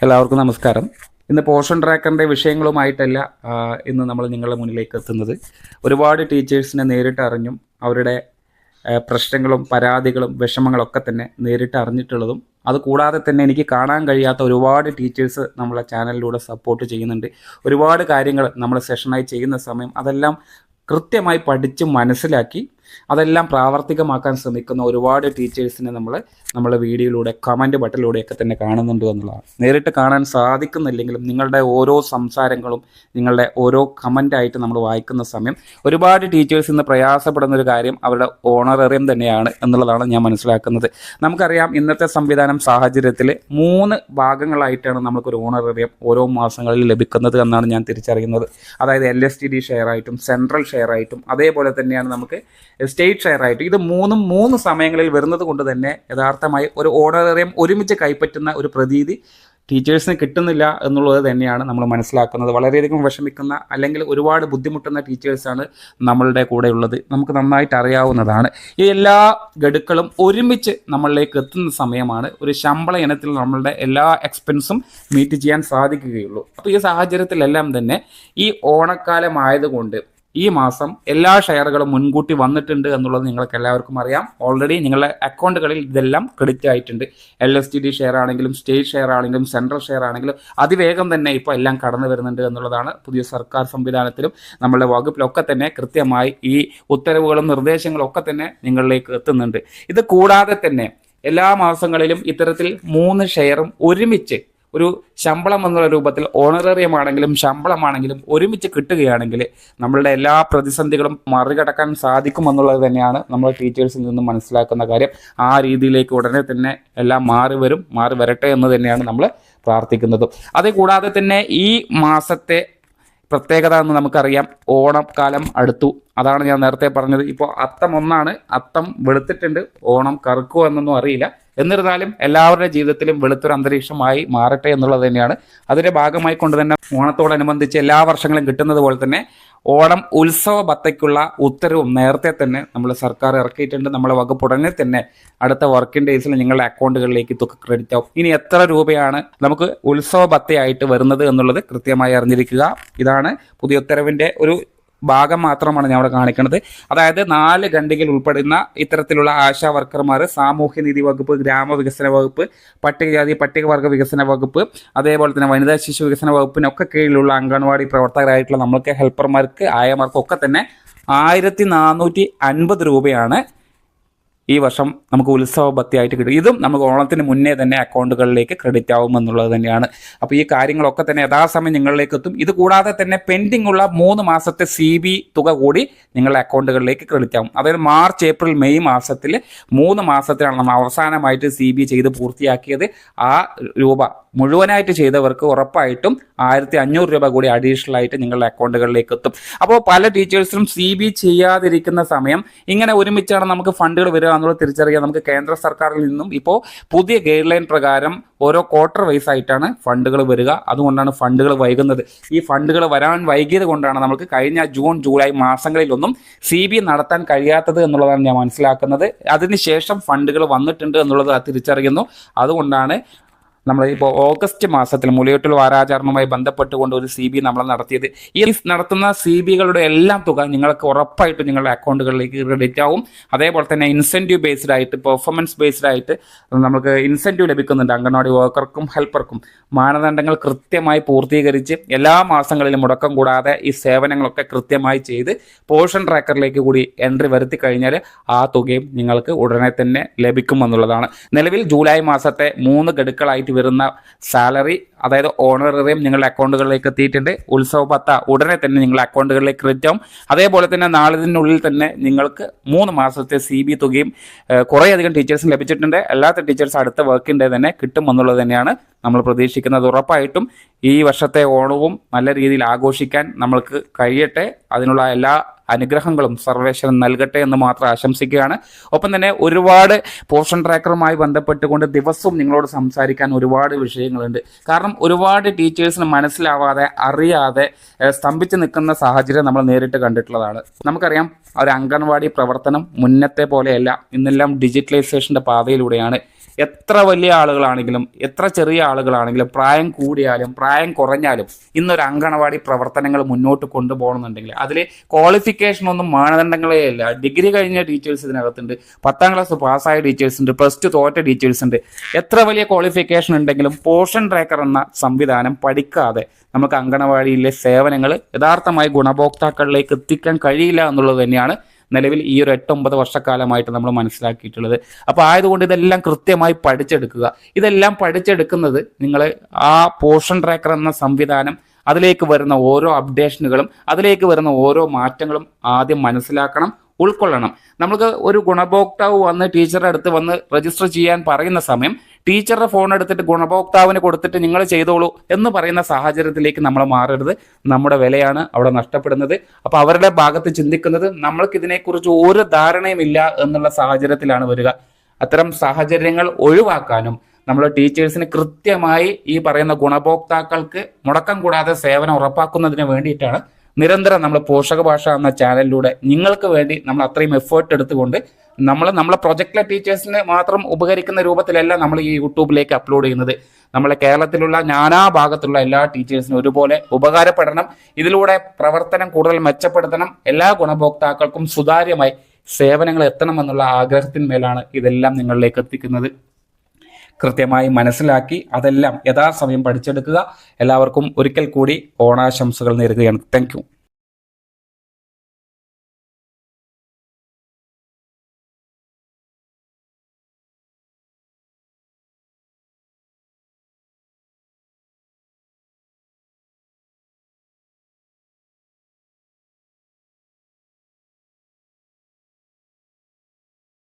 എല്ലാവർക്കും നമസ്കാരം. ഇന്ന് പോഷൻ ട്രാക്കറിൻ്റെ വിഷയങ്ങളുമായിട്ടല്ല ഇന്ന് നമ്മൾ നിങ്ങളുടെ മുന്നിലേക്ക് എത്തുന്നത്. ഒരുപാട് ടീച്ചേഴ്സിനെ നേരിട്ട് അറിഞ്ഞും അവരുടെ പ്രശ്നങ്ങളും പരാതികളും വിഷമങ്ങളൊക്കെ തന്നെ നേരിട്ട് അറിഞ്ഞിട്ടുള്ളതും അതുകൂടാതെ തന്നെ എനിക്ക് കാണാൻ കഴിയാത്ത ഒരുപാട് ടീച്ചേഴ്സ് നമ്മളെ ചാനലിലൂടെ സപ്പോർട്ട് ചെയ്യുന്നുണ്ട്. ഒരുപാട് കാര്യങ്ങൾ നമ്മൾ സെഷനായി ചെയ്യുന്ന സമയം അതെല്ലാം കൃത്യമായി പഠിച്ച് മനസ്സിലാക്കി അതെല്ലാം പ്രാവർത്തികമാക്കാൻ ശ്രമിക്കുന്ന ഒരുപാട് ടീച്ചേഴ്സിനെ നമ്മളെ വീഡിയോയിലൂടെ കമൻറ്റ് ബട്ടണിലൂടെയൊക്കെ തന്നെ കാണുന്നുണ്ട് എന്നുള്ളതാണ്. നേരിട്ട് കാണാൻ സാധിക്കുന്നില്ലെങ്കിലും നിങ്ങളുടെ ഓരോ സംസാരങ്ങളും നിങ്ങളുടെ ഓരോ കമൻ്റായിട്ട് നമ്മൾ വായിക്കുന്ന സമയം ഒരുപാട് ടീച്ചേഴ്സ് ഇന്ന് പ്രയാസപ്പെടുന്ന ഒരു കാര്യം അവരുടെ ഓണറേറിയം തന്നെയാണ് എന്നുള്ളതാണ് ഞാൻ മനസ്സിലാക്കുന്നത്. നമുക്കറിയാം ഇന്നത്തെ സംവിധാനം സാഹചര്യത്തിൽ 3 ഭാഗങ്ങളായിട്ടാണ് നമുക്കൊരു ഓണറേറിയം ഓരോ മാസങ്ങളിൽ ലഭിക്കുന്നത് എന്നാണ് ഞാൻ തിരിച്ചറിയുന്നത്. അതായത് LSTD ഷെയർ ആയിട്ടും സെൻട്രൽ ഷെയർ ആയിട്ടും അതേപോലെ തന്നെയാണ് നമുക്ക് സ്റ്റേറ്റ് ഷെയർ ആയിട്ട് ഇത് 3 സമയങ്ങളിൽ വരുന്നത് കൊണ്ട് തന്നെ യഥാർത്ഥമായി ഒരു ഓണറേറിയം ഒരുമിച്ച് കൈപ്പറ്റുന്ന ഒരു പ്രതീതി ടീച്ചേഴ്സിന് കിട്ടുന്നില്ല എന്നുള്ളത് തന്നെയാണ് നമ്മൾ മനസ്സിലാക്കുന്നത്. വളരെയധികം വിഷമിക്കുന്ന അല്ലെങ്കിൽ ഒരുപാട് ബുദ്ധിമുട്ടുന്ന ടീച്ചേഴ്സാണ് നമ്മളുടെ കൂടെ ഉള്ളത്. നമുക്ക് നന്നായിട്ട് അറിയാവുന്നതാണ്. ഈ എല്ലാ ഗഡുക്കളും ഒരുമിച്ച് നമ്മളിലേക്ക് എത്തുന്ന സമയമാണ് ഒരു ശമ്പള ഇനത്തിൽ നമ്മളുടെ എല്ലാ എക്സ്പെൻസും മീറ്റ് ചെയ്യാൻ സാധിക്കുകയുള്ളൂ. അപ്പോൾ ഈ സാഹചര്യത്തിലെല്ലാം തന്നെ ഈ ഓണക്കാലമായതുകൊണ്ട് ഈ മാസം എല്ലാ ഷെയറുകളും മുൻകൂട്ടി വന്നിട്ടുണ്ട് എന്നുള്ളത് നിങ്ങൾക്ക് എല്ലാവർക്കും അറിയാം. ഓൾറെഡി നിങ്ങളുടെ അക്കൗണ്ടുകളിൽ ഇതെല്ലാം ക്രെഡിറ്റ് ആയിട്ടുണ്ട്. LSTD ഷെയർ ആണെങ്കിലും സ്റ്റേറ്റ് ഷെയർ ആണെങ്കിലും സെൻട്രൽ ഷെയർ ആണെങ്കിലും അതിവേഗം തന്നെ ഇപ്പോൾ എല്ലാം കടന്നു വരുന്നുണ്ട് എന്നുള്ളതാണ്. പുതിയ സർക്കാർ സംവിധാനത്തിലും നമ്മളുടെ വകുപ്പിലൊക്കെ തന്നെ കൃത്യമായി ഈ ഉത്തരവുകളും നിർദ്ദേശങ്ങളും ഒക്കെ തന്നെ നിങ്ങളിലേക്ക് എത്തുന്നുണ്ട്. ഇത് കൂടാതെ തന്നെ എല്ലാ മാസങ്ങളിലും ഇത്തരത്തിൽ 3 ഷെയറും ഒരുമിച്ച് ഒരു ശമ്പളം എന്നുള്ള രൂപത്തിൽ ഓണറേറിയം ആണെങ്കിലും ശമ്പളമാണെങ്കിലും ഒരുമിച്ച് കിട്ടുകയാണെങ്കിൽ നമ്മളുടെ എല്ലാ പ്രതിസന്ധികളും മറികടക്കാൻ സാധിക്കുമെന്നുള്ളത് തന്നെയാണ് നമ്മൾ ടീച്ചേഴ്സിൽ നിന്നും മനസ്സിലാക്കുന്ന കാര്യം. ആ രീതിയിലേക്ക് ഉടനെ തന്നെ എല്ലാം മാറി വരട്ടെ എന്ന് തന്നെയാണ് നമ്മൾ പ്രാർത്ഥിക്കുന്നതും. അതുകൂടാതെ തന്നെ ഈ മാസത്തെ പ്രത്യേകത എന്ന് നമുക്കറിയാം, ഓണക്കാലം അടുത്തു. അതാണ് ഞാൻ നേരത്തെ പറഞ്ഞത്. ഇപ്പോൾ അത്തം 1 അത്തം വെളുത്തിട്ടുണ്ട്, ഓണം കറുക്കുമോ എന്നൊന്നും അറിയില്ല. എന്നിരുന്നാലും എല്ലാവരുടെ ജീവിതത്തിലും വെളുത്തൊരു അന്തരീക്ഷമായി മാറട്ടെ എന്നുള്ളത് തന്നെയാണ്. അതിൻ്റെ ഭാഗമായി കൊണ്ട് തന്നെ ഓണത്തോടനുബന്ധിച്ച് എല്ലാ വർഷങ്ങളും കിട്ടുന്നത് പോലെ തന്നെ ഓണം ഉത്സവ ഭത്തയ്ക്കുള്ള ഉത്തരവും നേരത്തെ തന്നെ നമ്മൾ സർക്കാർ ഇറക്കിയിട്ടുണ്ട്. നമ്മളെ വകുപ്പ് ഉടനെ തന്നെ അടുത്ത വർക്കിംഗ് ഡേയ്സിൽ നിങ്ങളുടെ അക്കൗണ്ടുകളിലേക്ക് തുക ക്രെഡിറ്റ് ആവും. ഇനി എത്ര രൂപയാണ് നമുക്ക് ഉത്സവ ഭത്തയായിട്ട് വരുന്നത് എന്നുള്ളത് കൃത്യമായി അറിഞ്ഞിരിക്കുക. ഇതാണ് പുതിയ ഉത്തരവിൻ്റെ ഒരു ഭാഗം മാത്രമാണ് ഞാൻ അവിടെ കാണിക്കുന്നത്. അതായത് 4 ഖണ്ഡികയിൽ ഉൾപ്പെടുന്ന ഇത്തരത്തിലുള്ള ആശാ വർക്കർമാർ, സാമൂഹ്യനീതി വകുപ്പ്, ഗ്രാമവികസന വകുപ്പ്, പട്ടികജാതി പട്ടികവർഗ വികസന വകുപ്പ്, അതേപോലെ തന്നെ വനിതാ ശിശു വികസന വകുപ്പിനൊക്കെ കീഴിലുള്ള അംഗൻവാടി പ്രവർത്തകരായിട്ടുള്ള നമ്മൾക്ക് ഹെൽപ്പർമാർക്ക് ആയമാർക്കും ഒക്കെ തന്നെ 1450 രൂപയാണ് ഈ വർഷം നമുക്ക് ഉത്സവ ഭത്തിയായിട്ട് കിട്ടും. ഇതും നമുക്ക് ഓണത്തിന് മുന്നേ തന്നെ അക്കൗണ്ടുകളിലേക്ക് ക്രെഡിറ്റ് ആവുമെന്നുള്ളത് തന്നെയാണ്. അപ്പോൾ ഈ കാര്യങ്ങളൊക്കെ തന്നെ യഥാസമയം നിങ്ങളിലേക്ക് എത്തും. ഇത് കൂടാതെ തന്നെ പെൻഡിംഗ് ഉള്ള 3 മാസത്തെ CB തുക കൂടി നിങ്ങളുടെ അക്കൗണ്ടുകളിലേക്ക് ക്രെഡിറ്റ് ആവും. അതായത് മാർച്ച്, ഏപ്രിൽ, മെയ് മാസത്തിൽ 3 മാസത്തിലാണ് നമ്മൾ അവസാനമായിട്ട് CB ചെയ്ത് പൂർത്തിയാക്കിയത്. ആ രൂപ മുഴുവനായിട്ട് ചെയ്തവർക്ക് ഉറപ്പായിട്ടും 1500 രൂപ കൂടി അഡീഷണൽ ആയിട്ട് നിങ്ങളുടെ അക്കൗണ്ടുകളിലേക്ക് എത്തും. അപ്പോൾ പല ടീച്ചേഴ്സിനും CB ചെയ്യാതിരിക്കുന്ന സമയം ഇങ്ങനെ ഒരുമിച്ചാണ് നമുക്ക് ഫണ്ടുകൾ വരിക എന്നുള്ളത് തിരിച്ചറിയാൻ നമുക്ക് കേന്ദ്ര സർക്കാരിൽ നിന്നും ഇപ്പോൾ പുതിയ ഗൈഡ് ലൈൻ പ്രകാരം ഓരോ ക്വാർട്ടർ വൈസ് ആയിട്ടാണ് ഫണ്ടുകൾ വരിക. അതുകൊണ്ടാണ് ഫണ്ടുകൾ വൈകുന്നത്. ഈ ഫണ്ടുകൾ വരാൻ വൈകിയത് കൊണ്ടാണ് നമുക്ക് കഴിഞ്ഞ ജൂൺ, ജൂലൈ മാസങ്ങളിലൊന്നും CB നടത്താൻ കഴിയാത്തത് എന്നുള്ളതാണ് ഞാൻ മനസ്സിലാക്കുന്നത്. അതിനുശേഷം ഫണ്ടുകൾ വന്നിട്ടുണ്ട് എന്നുള്ളത് തിരിച്ചറിയുന്നു. അതുകൊണ്ടാണ് നമ്മളിപ്പോൾ ഓഗസ്റ്റ് മാസത്തിൽ മുലയൂട്ടൽ വാരാചരണവുമായി ബന്ധപ്പെട്ടുകൊണ്ട് ഒരു CB നമ്മൾ നടത്തിയത്. ഈ നടത്തുന്ന CBകളുടെ എല്ലാം തുക നിങ്ങൾക്ക് ഉറപ്പായിട്ടും നിങ്ങളുടെ അക്കൗണ്ടുകളിലേക്ക് ക്രെഡിറ്റ് ആവും. അതേപോലെ തന്നെ ഇൻസെൻറ്റീവ് ബേസ്ഡ് ആയിട്ട്, പെർഫോമൻസ് ബേസ്ഡ് ആയിട്ട് നമുക്ക് ഇൻസെൻറ്റീവ് ലഭിക്കുന്നുണ്ട്. അംഗൻവാടി വർക്കർക്കും ഹെൽപ്പർക്കും മാനദണ്ഡങ്ങൾ കൃത്യമായി പൂർത്തീകരിച്ച് എല്ലാ മാസങ്ങളിലും മുടക്കം കൂടാതെ ഈ സേവനങ്ങളൊക്കെ കൃത്യമായി ചെയ്ത് പോഷൻ ട്രാക്കറിലേക്ക് കൂടി എൻട്രി വരുത്തി കഴിഞ്ഞാൽ ആ തുകയും നിങ്ങൾക്ക് ഉടനെ തന്നെ ലഭിക്കുമെന്നുള്ളതാണ്. നിലവിൽ ജൂലൈ മാസത്തെ 3 ഗഡുക്കളായിട്ട് വരുന്ന സാലറി, അതായത് ഓണറേറിയം നിങ്ങളുടെ അക്കൗണ്ടുകളിലേക്ക് എത്തിയിട്ടുണ്ട്. ഉത്സവ ഭത്ത ഉടനെ തന്നെ നിങ്ങളുടെ അക്കൗണ്ടുകളിലേക്ക് ക്രെഡിറ്റ് ആവും. അതേപോലെ തന്നെ നാളിനുള്ളിൽ തന്നെ നിങ്ങൾക്ക് 3 മാസത്തെ CB തുകയും കുറേയധികം ടീച്ചേഴ്സിന് ലഭിച്ചിട്ടുണ്ട്. അല്ലാത്ത ടീച്ചേഴ്സ് അടുത്ത വർക്കിംഗ് ഡേ തന്നെ കിട്ടുമെന്നുള്ളത് തന്നെയാണ് നമ്മൾ പ്രതീക്ഷിക്കുന്നത്. ഉറപ്പായിട്ടും ഈ വർഷത്തെ ഓണവും നല്ല രീതിയിൽ ആഘോഷിക്കാൻ നമ്മൾക്ക് കഴിയട്ടെ. അതിനുള്ള എല്ലാ അനുഗ്രഹങ്ങളും സർവേശ്വരൻ നൽകട്ടെ എന്ന് മാത്രം ആശംസിക്കുകയാണ്. ഒപ്പം തന്നെ ഒരുപാട് പോഷൻ ട്രാക്കറുമായി ബന്ധപ്പെട്ടുകൊണ്ട് ദിവസവും നിങ്ങളോട് സംസാരിക്കാൻ ഒരുപാട് വിഷയങ്ങളുണ്ട്. കാരണം ഒരുപാട് ടീച്ചേഴ്സിന് മനസ്സിലാവാതെ അറിയാതെ സ്തംഭിച്ച് നിൽക്കുന്ന സാഹചര്യം നമ്മൾ നേരിട്ട് കണ്ടിട്ടുള്ളതാണ്. നമുക്കറിയാം ഒരു അംഗൻവാടി പ്രവർത്തനം മുന്നത്തെ പോലെയല്ല. ഇന്നെല്ലാം ഡിജിറ്റലൈസേഷൻ്റെ പാതയിലൂടെയാണ്. എത്ര വലിയ ആളുകളാണെങ്കിലും എത്ര ചെറിയ ആളുകളാണെങ്കിലും പ്രായം കൂടിയാലും പ്രായം കുറഞ്ഞാലും ഇന്നൊരു അങ്കണവാടി പ്രവർത്തനങ്ങൾ മുന്നോട്ട് കൊണ്ടുപോകണമെന്നുണ്ടെങ്കിൽ അതിൽ ക്വാളിഫിക്കേഷനൊന്നും മാനദണ്ഡങ്ങളേ ഇല്ല. ഡിഗ്രി കഴിഞ്ഞ ടീച്ചേഴ്സ് ഇതിനകത്തുണ്ട്, 10ാം ക്ലാസ് പാസ്സായ ടീച്ചേഴ്സ് ഉണ്ട്, +2 തോറ്റ ടീച്ചേഴ്സ് ഉണ്ട്. എത്ര വലിയ ക്വാളിഫിക്കേഷൻ ഉണ്ടെങ്കിലും പോർഷൻ ട്രാക്കർ എന്ന സംവിധാനം പഠിക്കാതെ നമുക്ക് അങ്കണവാടിയിലെ സേവനങ്ങൾ യഥാർത്ഥമായി ഗുണഭോക്താക്കളിലേക്ക് എത്തിക്കാൻ കഴിയില്ല എന്നുള്ളത് തന്നെയാണ് നിലവിൽ ഈ ഒരു 8-9 വർഷക്കാലമായിട്ട് നമ്മൾ മനസ്സിലാക്കിയിട്ടുള്ളത്. അപ്പോൾ ആയതുകൊണ്ട് ഇതെല്ലാം കൃത്യമായി പഠിച്ചെടുക്കുക. ഇതെല്ലാം പഠിച്ചെടുക്കുന്നത് നിങ്ങൾ ആ പോർഷൻ ട്രാക്കർ എന്ന സംവിധാനം, അതിലേക്ക് വരുന്ന ഓരോ അപ്ഡേഷനുകളും അതിലേക്ക് വരുന്ന ഓരോ മാറ്റങ്ങളും ആദ്യം മനസ്സിലാക്കണം, ഉൾക്കൊള്ളണം. നമുക്ക് ഒരു ഗുണഭോക്താവ് വന്ന് ടീച്ചറുടെ അടുത്ത് വന്ന് രജിസ്റ്റർ ചെയ്യാൻ പറയുന്ന സമയം ടീച്ചറുടെ ഫോൺ എടുത്തിട്ട് ഗുണഭോക്താവിന് കൊടുത്തിട്ട് നിങ്ങൾ ചെയ്തോളൂ എന്ന് പറയുന്ന സാഹചര്യത്തിലേക്ക് നമ്മൾ മാറരുത്. നമ്മുടെ വിലയാണ് അവിടെ നഷ്ടപ്പെടുന്നത്. അപ്പോൾ അവരുടെ ഭാഗത്ത് ചിന്തിക്കുന്നത് നമ്മൾക്ക് ഇതിനെക്കുറിച്ച് ഒരു ധാരണയും ഇല്ല എന്നുള്ള സാഹചര്യത്തിലാണ് വരിക. അത്തരം സാഹചര്യങ്ങൾ ഒഴിവാക്കാനും നമ്മൾ ടീച്ചേഴ്സിന് കൃത്യമായി ഈ പറയുന്ന ഗുണഭോക്താക്കൾക്ക് മുടക്കം കൂടാതെ സേവനം ഉറപ്പാക്കുന്നതിന് വേണ്ടിയിട്ടാണ് നിരന്തരം നമ്മൾ പോഷക ഭാഷ എന്ന ചാനലിലൂടെ നിങ്ങൾക്ക് വേണ്ടി നമ്മൾ അത്രയും എഫേർട്ട് എടുത്തുകൊണ്ട് നമ്മളെ പ്രൊജക്റ്റിലെ ടീച്ചേഴ്സിന് മാത്രം ഉപകരിക്കുന്ന രൂപത്തിലല്ല നമ്മൾ ഈ യൂട്യൂബിലേക്ക് അപ്ലോഡ് ചെയ്യുന്നത്. നമ്മളെ കേരളത്തിലുള്ള നാനാ ഭാഗത്തുള്ള എല്ലാ ടീച്ചേഴ്സിനും ഒരുപോലെ ഉപകാരപ്പെടണം. ഇതിലൂടെ പ്രവർത്തനം കൂടുതൽ മെച്ചപ്പെടുത്തണം. എല്ലാ ഗുണഭോക്താക്കൾക്കും സുതാര്യമായി സേവനങ്ങൾ എത്തണമെന്നുള്ള ആഗ്രഹത്തിന്മേലാണ് ഇതെല്ലാം നിങ്ങളിലേക്ക് എത്തിക്കുന്നത്. കൃത്യമായി മനസ്സിലാക്കി അതെല്ലാം യഥാസമയം പഠിച്ചെടുക്കുക. എല്ലാവർക്കും ഒരിക്കൽ കൂടി ഓണാശംസകൾ നേരുകയാണ്. Thank you.